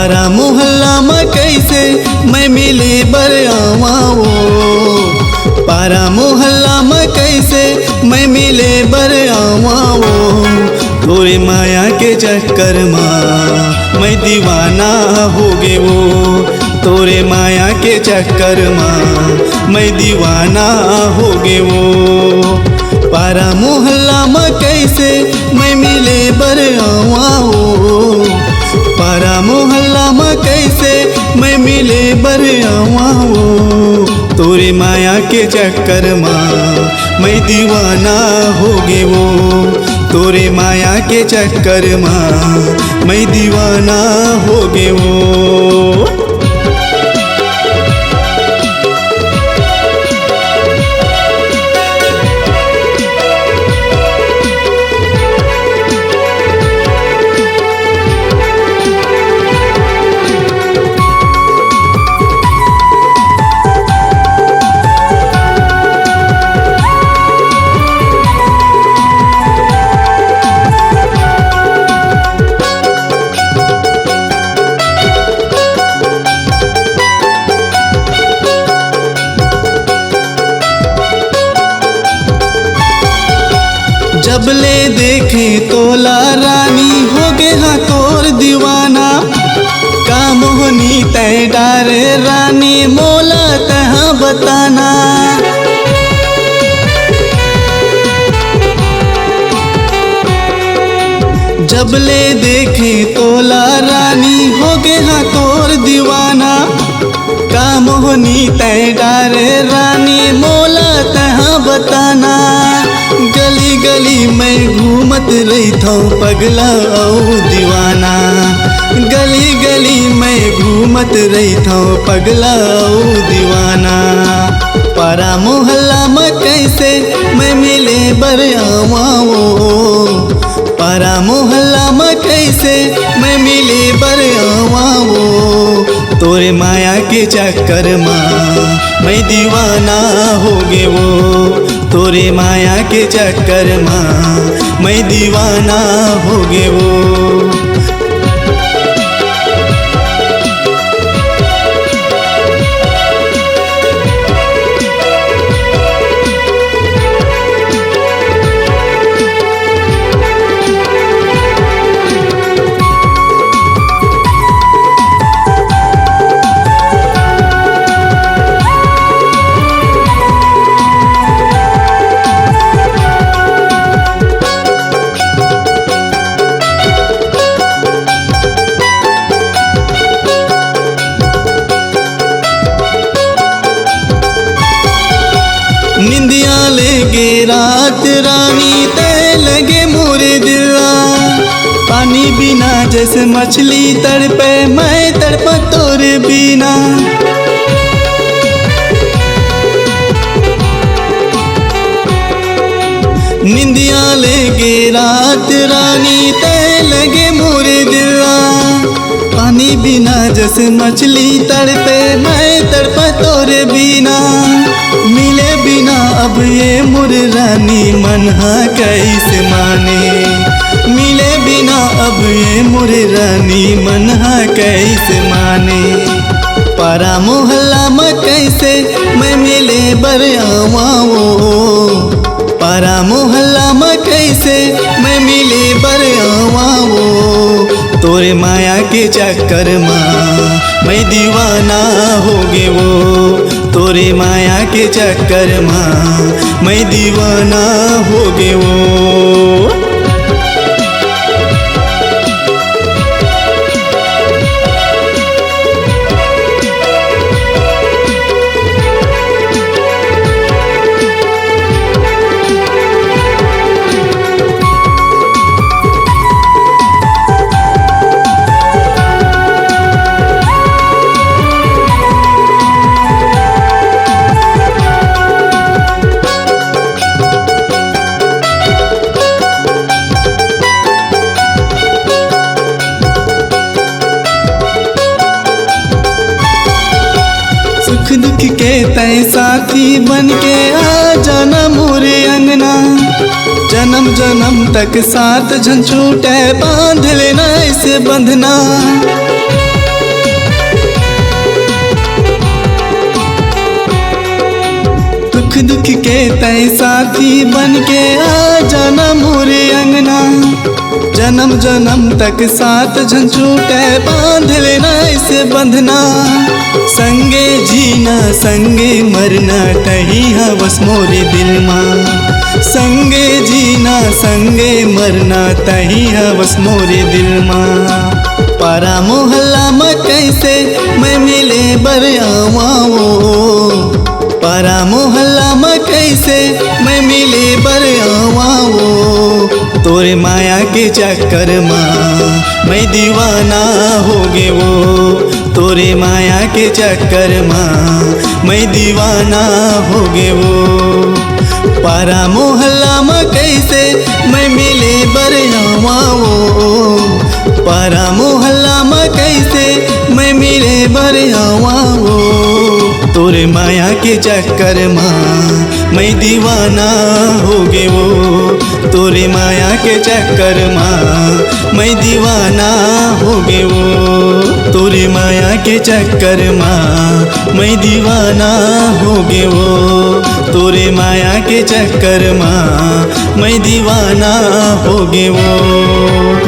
पारा मोहल्ला में कैसे मैं मिले बर आवा वो, पारा मोहल्ला में कैसे मैं मिले बर आवा वो। तोरे माया के चक्कर माँ मैं दीवाना हो गे वो, तोरे माया के चक्कर माँ मैं दीवाना हो गे वो। पारा मोहल्ला में कैसे मैं मिले बर आवा हो, पारा मोहल्ला में कैसे मैं मिले बर आवा हो। तोरे माया के चक्कर माँ मैं दीवाना हो गे वो, तोरे माया के चक्कर माँ मैं दीवाना हो गे वो। जबले देखे तोला रानी हो गे हाँ तोर दीवाना। का मोहनी तय डारे रानी मोला तहाँ बताना। जबले देखे तोला रानी हो गे हाँ तोर दीवाना। का मोहनी तय डारे रानी मोला तहाँ बताना। गली गली में घूमत रही था पगला औ दीवाना, गली गली में घूमत रही था पगला औ दीवाना। पारा मोहल्ला में कैसे मैं मिले बर आवा वो, पारा मोहल्ला में कैसे मैं मिले बर आवा वो। तोरे माया के चक्कर माँ मैं दीवाना हो गे वो, तोरे माया के चक्कर माँ मैं दीवाना हो गे वो। निंदिया लेगे रात रानी तय लगे मोरे दिला। पानी बिना जैसे मछली तड़पे मैं तड़पा तोरे बिना। निंदिया लेगे रात रानी तय लगे मोरे दिला। पानी बिना जैसे मछली तड़पे मैं तड़पा तोरे बिना। मिले बिना अब ये मोर रानी मनहा कैसे माने, मिले बिना अब ये मोर रानी मनहा कैसे माने। पारा मोहल्ला में कैसे मैं मिले बर आवा वो, पारा मोहल्ला में कैसे मैं मिले बर आवा वो। तोरे माया के चक्कर माँ मैं दीवाना हो गे वो, तोरे माया के चक्कर माँ मैं दीवाना हो गे वो। सुख दुख के तय साथी बन के आ जाना मोरे अंगना। जन्म जन्म तक साथ झन छूटे बांध लेना इसे बंधना। दुख दुख के तय साथी बन के आ जाना मोरे अंगना। जन्म जन्म तक साथ झन छूटे बांध लेना इसे बंधना। संगे जीना संगे मरना तही हवस मोरे दिल माँ। संगे जीना संगे मरना तही हवस मोरे दिल माँ। पारा मोहल्ला में कैसे मैं मिले बर आवाओ। पारा मोहल्ला में कैसे मैं मिले बर आवाओ। तोरे माया के चक्कर माँ मैं दीवाना हो गे वो। तोरे माया के चक्कर माँ मैं दीवाना हो गे वो। पारा मोहल्ला में कैसे मैं मिले बर आवाओ। पारा मोहल्ला में कैसे मैं मिले बर आवाओ। तोरे माया के चक्कर माँ मैं दीवाना हो गे वो। तोरे माया के चक्कर माँ मैं दीवाना हो गे वो। तोरे माया के चक्कर माँ मैं दीवाना हो गे वो। तोरे माया के चक्कर माँ मैं दीवाना हो गे वो।